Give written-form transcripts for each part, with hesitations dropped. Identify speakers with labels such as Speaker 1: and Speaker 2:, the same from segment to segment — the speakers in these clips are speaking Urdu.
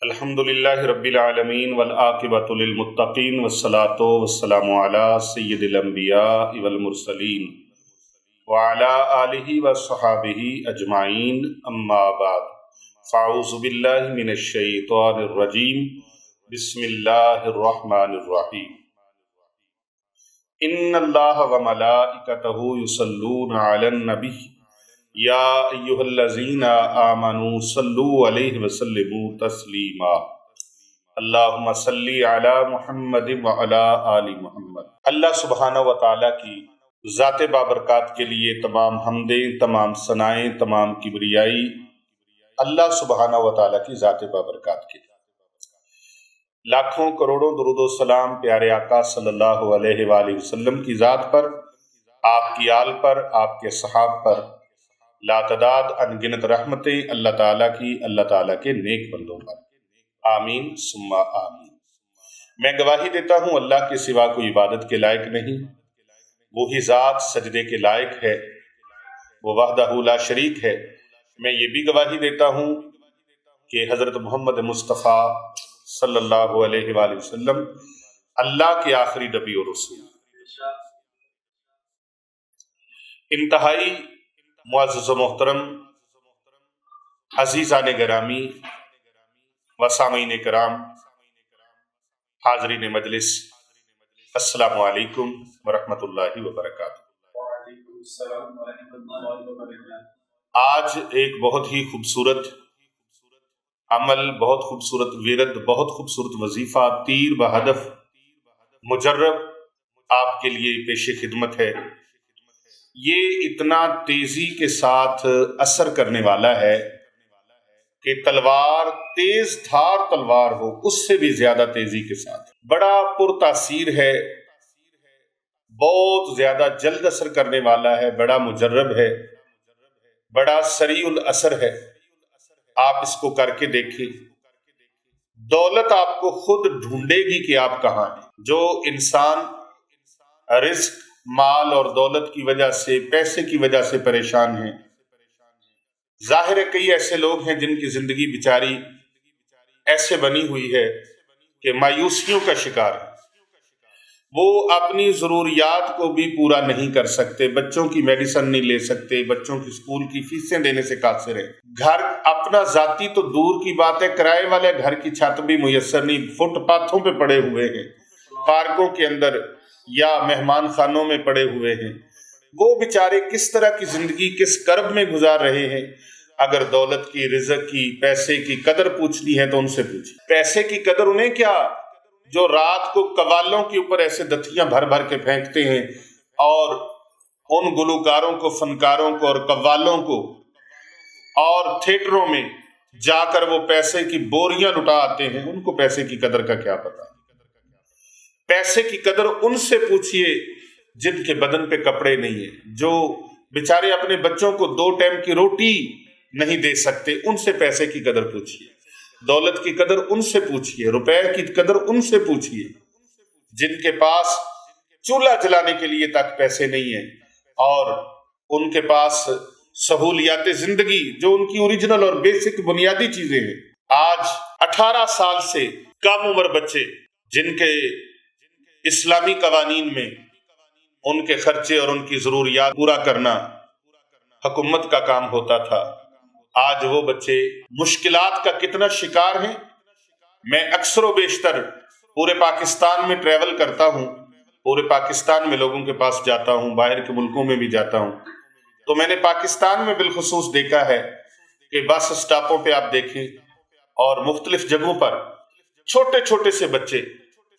Speaker 1: الحمدللہ رب العالمین والعاقبۃ للمتقین والصلاۃ والسلام علی سید الانبیاء والمرسلین وعلی آلہ وصحابہ اجمعین اما بعد فاعوذ باللہ من الشیطان الرجیم بسم اللہ الرحمن الرحیم ان اللہ وملائکتہ یصلون علی النبی یا ایہا الذین آمنوا صلوا علیہ وسلموا تسلیما اللہم صلی علی محمد وعلی آل محمد۔ اللہ سبحانہ و تعالیٰ کی ذات بابرکات کے لیے تمام حمدیں، تمام ثنائیں، تمام کبریائی اللہ سبحانہ و تعالیٰ کی ذات بابرکات کے لیے۔ لاکھوں کروڑوں درود و سلام پیارے آقا صلی اللہ علیہ وآلہ وسلم کی ذات پر، آپ کی آل پر، آپ کے صحاب پر لاتعداد انگنت رحمتیں اللہ تعالیٰ کی، اللہ تعالیٰ کے نیک بندوں پر، آمین ثم آمین۔ میں گواہی دیتا ہوں اللہ کے سوا کوئی عبادت کے لائق نہیں، وہی ذات سجدے کے لائق ہے، وہ وحدہ لا شریک ہے۔ میں یہ بھی گواہی دیتا ہوں کہ حضرت محمد مصطفیٰ صلی اللہ علیہ وآلہ وسلم اللہ کے آخری نبی اور رسول۔ انتہائی معزز و محترم عزیزان گرامی و سامعین کرام، حاضرین مجلس، السلام علیکم ورحمۃ اللہ وبرکاتہ۔ آج ایک بہت ہی خوبصورت عمل، بہت خوبصورت ورد، بہت خوبصورت وظیفہ، تیر بہدف مجرب آپ کے لیے پیش خدمت ہے۔ یہ اتنا تیزی کے ساتھ اثر کرنے والا ہے کہ تلوار، تیز دھار تلوار ہو اس سے بھی زیادہ تیزی کے ساتھ، بڑا پرتاثیر ہے، بہت زیادہ جلد اثر کرنے والا ہے، بڑا مجرب ہے، بڑا سریع الاثر ہے۔ آپ اس کو کر کے دیکھیں، دولت آپ کو خود ڈھونڈے گی کہ آپ کہاں ہیں۔ جو انسان رزق، مال اور دولت کی وجہ سے، پیسے کی وجہ سے پریشان ہیں، ظاہر ہے کئی ایسے لوگ ہیں جن کی زندگی بیچاری ایسے بنی ہوئی ہے کہ مایوسیوں کا شکار ہے، وہ اپنی ضروریات کو بھی پورا نہیں کر سکتے، بچوں کی میڈیسن نہیں لے سکتے، بچوں کی اسکول کی فیسیں دینے سے قاصر ہیں، گھر اپنا ذاتی تو دور کی بات ہے، کرائے والے گھر کی چھت بھی میسر نہیں، فٹ پاتھوں پہ پڑے ہوئے ہیں، پارکوں کے اندر یا مہمان خانوں میں پڑے ہوئے ہیں۔ وہ بیچارے کس طرح کی زندگی، کس کرب میں گزار رہے ہیں۔ اگر دولت کی، رزق کی، پیسے کی قدر پوچھنی ہے تو ان سے پوچھیں۔ پیسے کی قدر انہیں کیا جو رات کو قوالوں کے اوپر ایسے دتیاں بھر بھر کے پھینکتے ہیں اور ان گلوکاروں کو، فنکاروں کو اور قوالوں کو، اور تھیٹروں میں جا کر وہ پیسے کی بوریاں لٹا آتے ہیں، ان کو پیسے کی قدر کا کیا پتہ۔ پیسے کی قدر ان سے پوچھئے جن کے بدن پہ کپڑے نہیں ہیں، جو بیچارے اپنے بچوں کو 2 ٹائم کی روٹی نہیں دے سکتے، ان سے پیسے کی قدر پوچھئے۔ دولت کی قدر ان سے پوچھئے، روپے کی قدر ان سے پوچھئے جن کے پاس چولہا جلانے کے لیے تک پیسے نہیں ہیں، اور ان کے پاس سہولیات زندگی جو ان کی اوریجنل اور بیسک بنیادی چیزیں ہیں۔ آج 18 سال سے کم عمر بچے جن کے اسلامی قوانین میں ان کے خرچے اور ان کی ضروریات پورا کرنا حکومت کا کام ہوتا تھا، آج وہ بچے مشکلات کا کتنا شکار ہیں۔ میں اکثر و بیشتر پورے پاکستان میں ٹریول کرتا ہوں، پورے پاکستان میں لوگوں کے پاس جاتا ہوں، باہر کے ملکوں میں بھی جاتا ہوں، تو میں نے پاکستان میں بالخصوص دیکھا ہے کہ بس اسٹاپوں پہ آپ دیکھیں اور مختلف جگہوں پر چھوٹے چھوٹے سے بچے،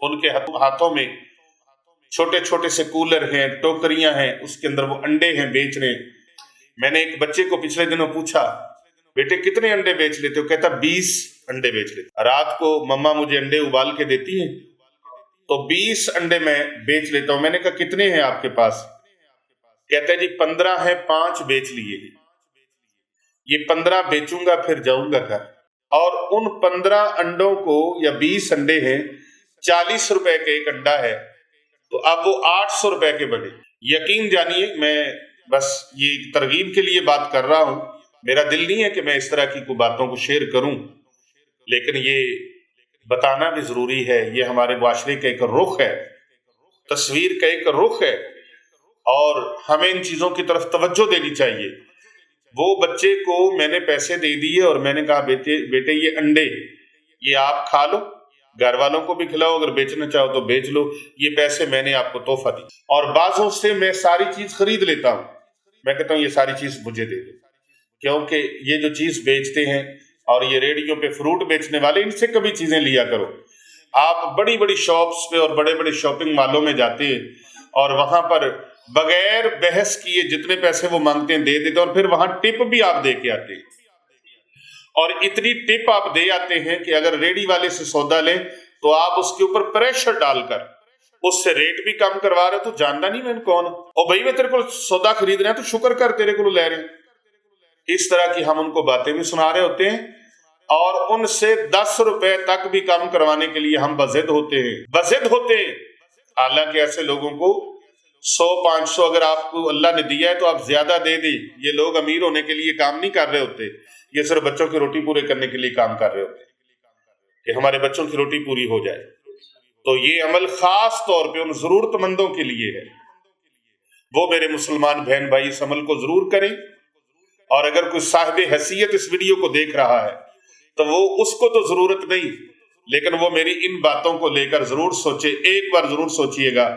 Speaker 1: ان کے ہاتھوں میں چھوٹے چھوٹے سے کولر ہیں، ٹوکریاں ہیں، اس کے اندر وہ انڈے ہیں بیچ رہے ہیں۔ میں نے ایک بچے کو پچھلے دنوں پوچھا، بیٹے کتنے انڈے بیچ لیتے ہو؟ کہتا 20 انڈے بیچ لیتے، رات کو مما مجھے انڈے ابال کے دیتی ہیں تو 20 انڈے میں بیچ لیتا ہوں۔ میں نے کہا کتنے ہیں آپ کے پاس؟ کہتا ہے جی 15 ہیں، 5 بیچ لیے، یہ 15 بیچوں گا پھر جاؤں گا گھر، اور ان 15 انڈوں کو، یا 20 انڈے ہیں، 40 روپے کا ایک انڈا ہے، تو اب وہ 800 روپے کے بنے۔ یقین جانیے میں بس یہ ترغیب کے لیے بات کر رہا ہوں، میرا دل نہیں ہے کہ میں اس طرح کی کوئی باتوں کو شیئر کروں، لیکن یہ بتانا بھی ضروری ہے، یہ ہمارے معاشرے کا ایک رخ ہے، تصویر کا ایک رخ ہے، اور ہمیں ان چیزوں کی طرف توجہ دینی چاہیے۔ وہ بچے کو میں نے پیسے دے دیے اور میں نے کہا بیٹے یہ انڈے یہ آپ کھا لو، گھر والوں کو بھی کھلاؤ، اگر بیچنا چاہو تو بیچ لو، یہ پیسے میں نے آپ کو تحفہ دی۔ اور بعضوں سے میں ساری چیز خرید لیتا ہوں، میں کہتا ہوں یہ ساری چیز مجھے دے دو، کیونکہ یہ جو چیز بیچتے ہیں اور یہ ریڑیوں پہ فروٹ بیچنے والے، ان سے کبھی چیزیں لیا کرو۔ آپ بڑی بڑی شاپس پہ اور بڑے بڑے شاپنگ مالوں میں جاتے ہیں اور وہاں پر بغیر بحث کیے جتنے پیسے وہ مانگتے ہیں دے دیتے ہیں، اور پھر وہاں ٹپ بھی آپ دے کے آتے ہیں، اور اتنی ٹپ آپ دے آتے ہیں کہ اگر ریڑی والے سے سودا لیں تو آپ اس کے اوپر پریشر ڈال کر اس سے ریٹ بھی کم کروا رہے، تو جانتا نہیں میں کون، اور بھائی میں تیرے کو سودا خرید رہے ہیں تو شکر کر تیرے کو لے رہے ہیں۔ اس طرح کی ہم ان کو باتیں بھی سنا رہے ہوتے ہیں، اور ان سے 10 روپے تک بھی کم کروانے کے لیے ہم بضد ہوتے ہیں۔ حالانکہ ایسے لوگوں کو 100-500 اگر آپ کو اللہ نے دیا ہے تو آپ زیادہ دے دیں، یہ لوگ امیر ہونے کے لیے کام نہیں کر رہے ہوتے، یہ صرف بچوں کی روٹی پورے کرنے کے لیے کام کر رہے ہوتے کہ ہمارے بچوں کی روٹی پوری ہو جائے۔ تو یہ عمل خاص طور پہ ان ضرورت مندوں کے لیے ہے، وہ میرے مسلمان بہن بھائی اس عمل کو ضرور کریں، اور اگر کوئی صاحب حیثیت اس ویڈیو کو دیکھ رہا ہے تو وہ اس کو تو ضرورت نہیں، لیکن وہ میری ان باتوں کو لے کر ضرور سوچے، ایک بار ضرور سوچئے گا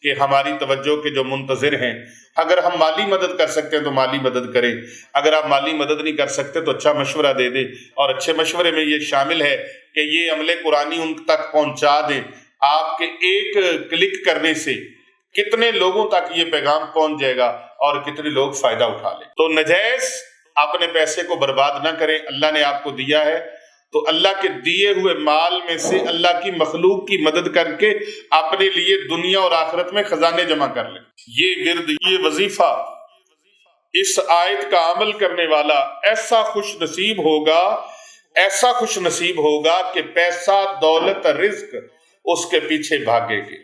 Speaker 1: کہ ہماری توجہ کے جو منتظر ہیں، اگر ہم مالی مدد کر سکتے ہیں تو مالی مدد کریں، اگر آپ مالی مدد نہیں کر سکتے تو اچھا مشورہ دے دیں، اور اچھے مشورے میں یہ شامل ہے کہ یہ عمل قرآنی ان تک پہنچا دیں۔ آپ کے ایک کلک کرنے سے کتنے لوگوں تک یہ پیغام پہنچ جائے گا اور کتنے لوگ فائدہ اٹھا لیں۔ تو نجائز اپنے پیسے کو برباد نہ کریں، اللہ نے آپ کو دیا ہے تو اللہ کے دیے ہوئے مال میں سے اللہ کی مخلوق کی مدد کر کے اپنے لیے دنیا اور آخرت میں خزانے جمع کر لیں۔ یہ ورد، یہ وظیفہ، اس آیت کا عمل کرنے والا ایسا خوش نصیب ہوگا کہ پیسہ، دولت، رزق اس کے پیچھے بھاگے گے،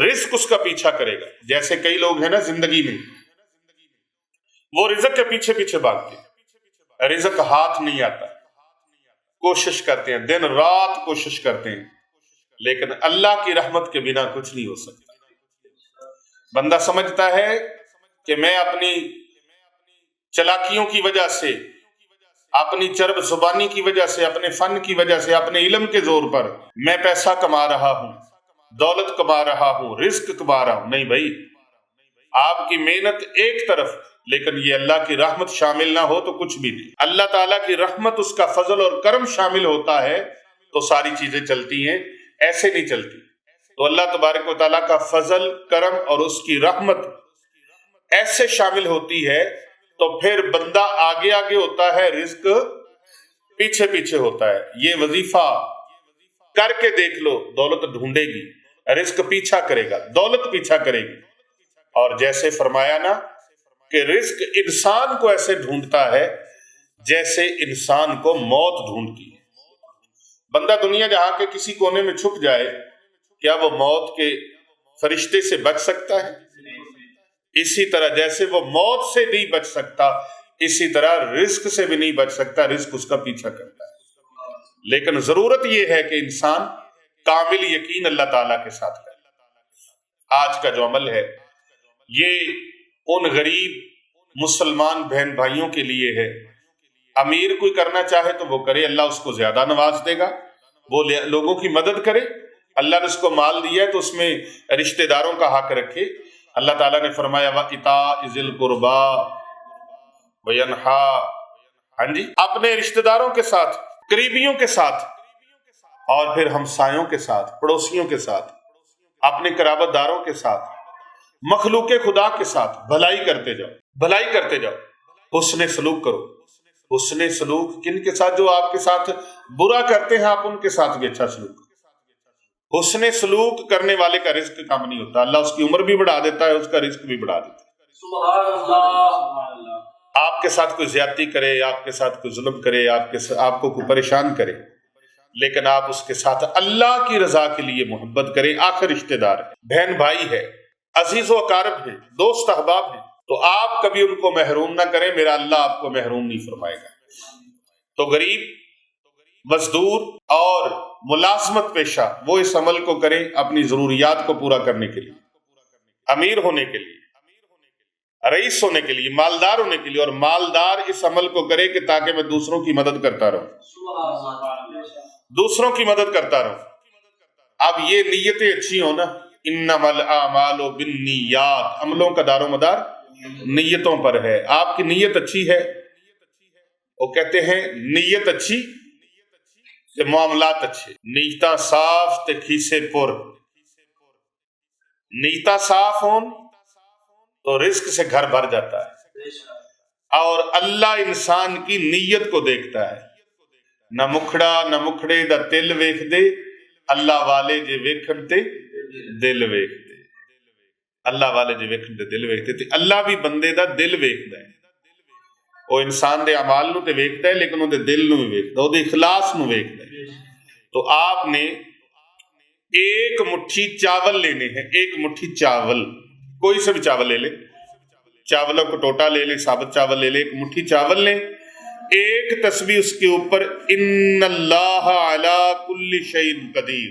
Speaker 1: رزق اس کا پیچھا کرے گا۔ جیسے کئی لوگ ہیں نا زندگی میں، وہ رزق کے پیچھے بھاگتے ہیں، رزق ہاتھ نہیں آتا، کوشش کرتے ہیں، دن رات کوشش کرتے ہیں، لیکن اللہ کی رحمت کے بنا کچھ نہیں ہو سکتا۔ بندہ سمجھتا ہے کہ میں اپنی چلاکیوں کی وجہ سے، اپنی چرب زبانی کی وجہ سے، اپنے فن کی وجہ سے، اپنے علم کے زور پر میں پیسہ کما رہا ہوں، دولت کما رہا ہوں، رزق کما رہا ہوں۔ نہیں بھائی، آپ کی محنت ایک طرف، لیکن یہ اللہ کی رحمت شامل نہ ہو تو کچھ بھی نہیں۔ اللہ تعالیٰ کی رحمت، اس کا فضل اور کرم شامل ہوتا ہے تو ساری چیزیں چلتی ہیں، ایسے نہیں چلتی۔ تو اللہ تبارک و تعالیٰ کا فضل، کرم اور اس کی رحمت ایسے شامل ہوتی ہے تو پھر بندہ آگے آگے ہوتا ہے، رزق پیچھے ہوتا ہے۔ یہ وظیفہ کر کے دیکھ لو، دولت ڈھونڈے گی، رزق پیچھا کرے گا، دولت پیچھا کرے گی۔ اور جیسے فرمایا نا کہ رزق انسان کو ایسے ڈھونڈتا ہے جیسے انسان کو موت ڈھونڈتی ہے۔ بندہ دنیا جہاں کے کسی کونے میں چھپ جائے، کیا وہ موت کے فرشتے سے بچ سکتا ہے؟ اسی طرح جیسے وہ موت سے نہیں بچ سکتا، اسی طرح رزق سے بھی نہیں بچ سکتا، رزق اس کا پیچھا کرتا ہے۔ لیکن ضرورت یہ ہے کہ انسان کامل یقین اللہ تعالیٰ کے ساتھ کرے۔ آج کا جو عمل ہے یہ ان غریب مسلمان بہن بھائیوں کے لیے ہے۔ امیر کوئی کرنا چاہے تو وہ کرے، اللہ اس کو زیادہ نواز دے گا، وہ لوگوں کی مدد کرے۔ اللہ نے اس کو مال دیا ہے تو اس میں رشتہ داروں کا حق رکھے۔ اللہ تعالیٰ نے فرمایا وَإِتَاءِ ذِي الْقُرْبَى وَيَنْهَى، اپنے رشتہ داروں کے ساتھ، قریبیوں کے ساتھ، اور پھر ہمسایوں کے ساتھ، پڑوسیوں کے ساتھ، اپنے قرابت داروں کے ساتھ، مخلوق خدا کے ساتھ بھلائی کرتے جاؤ، حسن سلوک کرو۔ حسن سلوک کن کے ساتھ؟ جو آپ کے ساتھ برا کرتے ہیں آپ ان کے ساتھ بھی اچھا سلوک کرو۔ حسن سلوک کرنے والے کا رزق کم نہیں ہوتا، اللہ اس کی عمر بھی بڑھا دیتا ہے، اس کا رزق بھی بڑھا دیتا ہے۔
Speaker 2: سبحان اللہ۔
Speaker 1: آپ کے ساتھ کوئی زیادتی کرے، آپ کے ساتھ کوئی ظلم کرے، آپ کو کوئی پریشان کرے، لیکن آپ اس کے ساتھ اللہ کی رضا کے لیے محبت کریں۔ آخر رشتہ دار ہے، بہن بھائی ہے، عزیز و اقارب ہیں، دوست احباب ہیں، تو آپ کبھی ان کو محروم نہ کریں، میرا اللہ آپ کو محروم نہیں فرمائے گا۔ تو غریب، مزدور اور ملازمت پیشہ وہ اس عمل کو کریں اپنی ضروریات کو پورا کرنے کے لیے، امیر ہونے کے لیے، رئیس ہونے کے لیے، مالدار ہونے کے لیے، اور مالدار اس عمل کو کرے کہ تاکہ میں دوسروں کی مدد کرتا رہوں، دوسروں کی مدد کرتا رہوں۔ اب یہ نیتیں اچھی ہوں نا، انما الاعمال بالنیات، عملوں کا دار و مدار نیتوں پر ہے۔ آپ کی نیت اچھی ہے، وہ کہتے ہیں نیت اچھی تے معاملات اچھے، نیتاں صاف تے کھیسے پر، نیتاں صاف ہون تو رزق سے گھر بھر جاتا ہے، اور اللہ انسان کی نیت کو دیکھتا ہے۔ نہ مکھڑا نہ مکھڑے دا دل ویکھ دے، اللہ والے جے ویکھن تے دل ویکھ دے، اللہ والے جے ویکھن تے دل ویکھ دے، تے اللہ بھی بندے دا دل ویکھدا ہے۔ وہ انسان دے اعمال نو تے ویکھدا ہے لیکن وہ دے دل نو بھی ویکھدا ہے، وہ دے اخلاص نو ویکھدا ہے۔ تو آپ نے ایک مٹھی چاول لینے ہیں، ایک مٹھی چاول، کوئی سے بھی چاول لے لیں، چاولوں کو ٹوٹا لے لیں، ثابت چاول لے لیں، ایک مٹھی چاول لیں، ایک تسبیح اس کے اوپر ان اللہ علی کل شیء قدیر،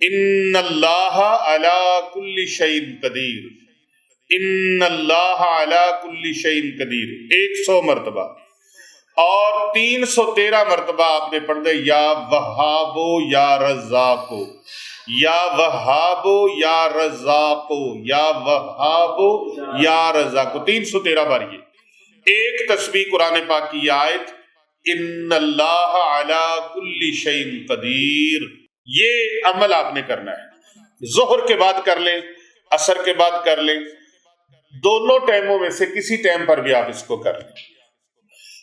Speaker 1: ان اللہ علی کل شیء قدیر، ان اللہ علی کل شیء قدیر 100 مرتبہ، اور 313 مرتبہ آپ نے پڑھ دے یا وہابو یا رزاقو، یا وہابو یا رزاقو، یا وہابو یا رزاقو، 313 بار یہ ایک تسبیح قرآن پاک کی آیت ان اللہ علی کل شیء قدیر، یہ عمل آپ نے کرنا ہے۔ ظہر کے بعد کر لیں، عصر کے بعد کر لیں، دونوں ٹائموں میں سے کسی ٹائم پر بھی آپ اس کو کر لیں،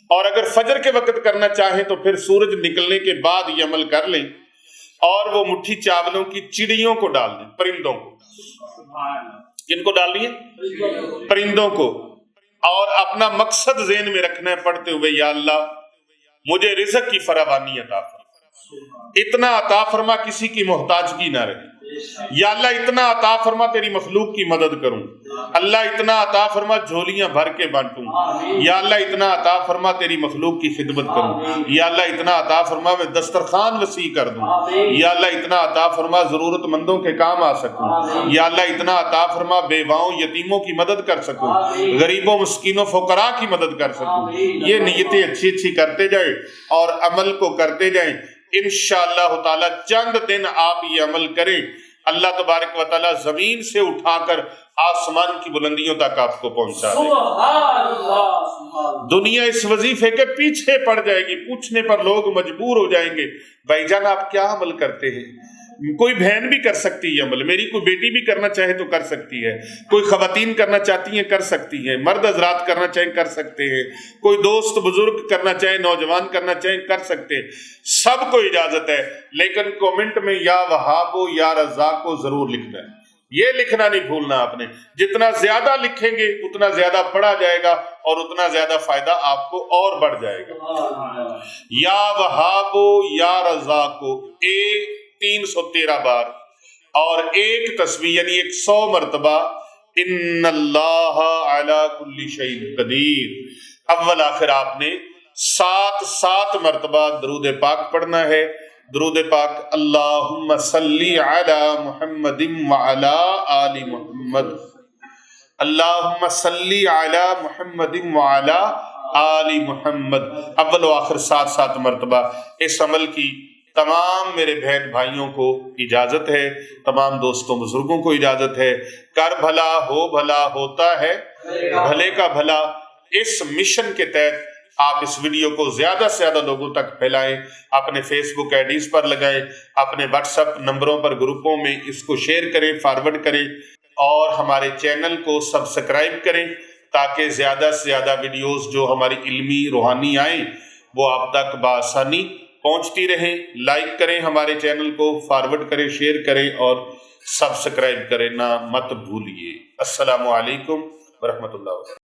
Speaker 1: اور اگر فجر کے وقت کرنا چاہیں تو پھر سورج نکلنے کے بعد یہ عمل کر لیں، اور وہ مٹھی چاولوں کی چڑیوں کو ڈال دیں، پرندوں کو۔ کن کو ڈال دیے؟ پرندوں کو۔ اور اپنا مقصد ذہن میں رکھنا ہے پڑھتے ہوئے یا اللہ مجھے رزق کی فراوانی عطا فرما، اتنا عطا فرما کسی کی محتاجگی نہ رہے، یا اللہ اتنا عطا فرما تیری مخلوق کی مدد کروں، اللہ اتنا عطا فرما جھولیاں بھر کے بانٹوں، یا اللہ اتنا عطا فرما تیری مخلوق کی خدمت کروں، یا اللہ اتنا عطا فرما میں دسترخوان وسیع کر دوں، یا اللہ اتنا عطا فرما ضرورت مندوں کے کام آ سکوں، یا اللہ اتنا عطا فرما بیواؤں یتیموں کی مدد کر سکوں، غریبوں مسکینوں فقراء کی مدد کر سکوں۔ یہ نیتیں اچھی اچھی کرتے جائیں اور عمل کو کرتے جائیں، انشاءاللہ تعالی چند دن آپ یہ عمل کریں، اللہ تبارک و تعالی زمین سے اٹھا کر آسمان کی بلندیوں تک آپ کو پہنچا دے گا۔ دنیا اس وظیفے کے پیچھے پڑ جائے گی، پوچھنے پر لوگ مجبور ہو جائیں گے بھائی جان آپ کیا عمل کرتے ہیں؟ کوئی بہن بھی کر سکتی ہے عمل، میری کوئی بیٹی بھی کرنا چاہے تو کر سکتی ہے، کوئی خواتین کرنا چاہتی ہیں کر سکتی ہیں، مرد حضرات کرنا چاہیں کر سکتے ہیں، کوئی دوست بزرگ کرنا چاہے، نوجوان کرنا چاہیں کر سکتے ہیں، سب کو اجازت ہے، لیکن کومنٹ میں یا وہابو یا رزاقو ضرور لکھنا ہے۔ یہ لکھنا نہیں بھولنا آپ نے، جتنا زیادہ لکھیں گے اتنا زیادہ پڑھا جائے گا اور اتنا زیادہ فائدہ آپ کو اور بڑھ جائے گا۔ یا وہابو یا رزاقو 313 بار، اور ایک تسبیح یعنی 100 مرتبہ ان اللہ علی کل شیء قدیر۔ اول آخر آپ نے 7 مرتبہ درود پاک پڑھنا ہے۔ درود پاک اللہم صلی علی محمد وعلی آل محمد، اللہم صلی علی محمد وعلی آل محمد، اول و آخر 7 مرتبہ۔ اس عمل کی تمام میرے بہن بھائیوں کو اجازت ہے، تمام دوستوں بزرگوں کو اجازت ہے۔ کر بھلا ہو بھلا ہوتا ہے بھلے کا بھلا، اس مشن کے تحت آپ اس ویڈیو کو زیادہ سے زیادہ لوگوں تک پھیلائیں، اپنے فیس بک آئی ڈیز پر لگائیں، اپنے واٹس ایپ نمبروں پر گروپوں میں اس کو شیئر کریں، فارورڈ کریں، اور ہمارے چینل کو سبسکرائب کریں تاکہ زیادہ سے زیادہ ویڈیوز جو ہماری علمی روحانی آئیں وہ آپ تک بآسانی پہنچتی رہیں۔ لائک کریں ہمارے چینل کو، فارورڈ کریں، شیئر کریں اور سبسکرائب کریں نہ مت بھولیے۔ السلام علیکم ورحمۃ اللہ وبرکاتہ۔